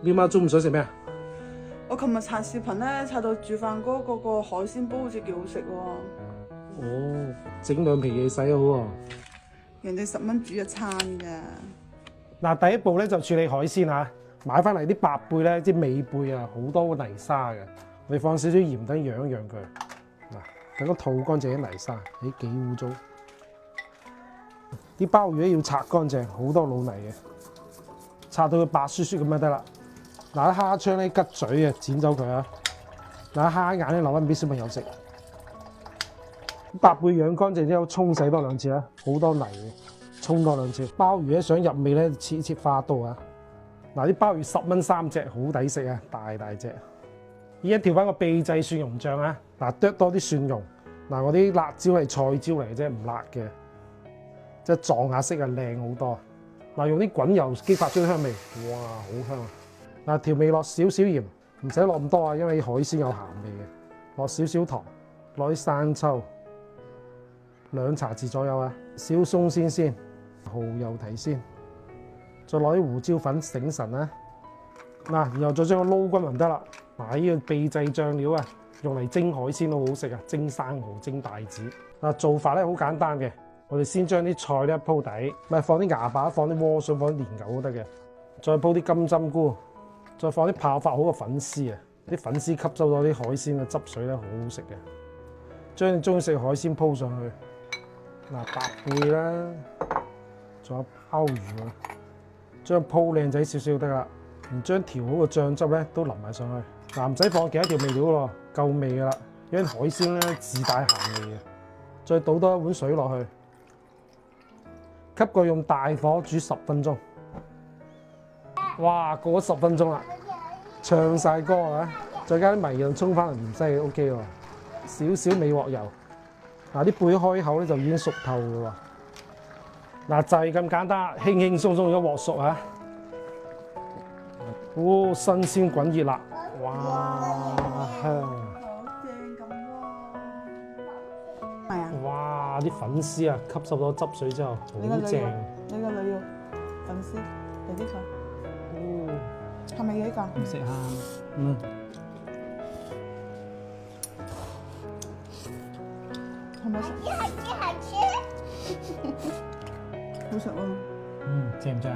喵媽中午想食咩啊？我琴日刷視頻咧，刷到煮飯嗰個海鮮煲好似幾好食喎。哦，整兩皮嘢洗好喎。人哋10蚊煮一餐㗎。嗱，第一步咧就處理海鮮啊，買翻嚟啲白貝咧，啲尾貝啊，好多泥沙嘅，你放少少鹽等養一養佢。嗱，等個肚乾淨啲泥沙，咦幾污糟。啲鮑魚咧要拆乾淨，好多老泥嘅，拆到佢白雪雪咁就得啦。嗱，啲蝦槍咧吉嘴啊，剪走佢啊。嗱，蝦眼咧留翻俾小朋友食。白貝養乾淨之後，沖洗多2次啦，好多泥嘅，沖多2次。鮑魚咧想入味咧，切花刀啊。嗱，啲鮑魚10蚊3隻，好抵食啊，大隻。依家調翻個秘製蒜蓉醬啊，嗱，剁多啲蒜蓉。嗱，我啲辣椒係菜椒嚟嘅啫，唔辣嘅，即係撞下色啊，靚好多。嗱，用啲滾油激發出啲香味，哇，好香啊！嗱，調味落少少鹽，唔使落咁多啊，因為海鮮有鹹味嘅。落少少糖，落啲生抽，2茶匙左右啊，小松鮮先，蠔油提鮮，再攞啲胡椒粉醒神啦。嗱，然後再將佢撈均勻得啦。嗱，呢個秘製醬料啊，用嚟蒸海鮮都好好食啊，蒸生蠔、蒸帶子。嗱，做法咧好簡單嘅，我哋先將啲菜咧鋪底，咪放啲芽白、放啲萵筍、放啲蓮藕都得嘅，再鋪啲金針菇。再放啲泡發好嘅粉絲啊，啲粉絲吸收咗啲海鮮嘅汁水咧，好好食嘅。將你中意食海鮮鋪上去，嗱，白貝啦，仲有鮑魚啊，將鋪靚仔少少得啦。然將調好嘅醬汁咧都淋埋上去。嗱，唔使放其他調味料咯，夠味噶啦。因為海鮮咧自帶鹹味嘅。再倒多1碗水落去，吸過用大火煮10分鐘。哇，過咗10分鐘啦，唱晒歌啊！再加啲迷釀葱翻嚟芫茜 OK 喎，少少美鑊油。嗱，啲貝開口咧就已經熟透嘅喎。嗱，就係咁簡單，輕輕鬆鬆一鑊熟啊！哦，新鮮滾熱辣，哇，香！好正咁喎。係啊。哇，啲粉絲啊，吸收咗汁水之後，好正。你個女要粉絲，俾啲佢。哦，係咪呢個？唔食啊？係咪食？好食喎。正唔正啊？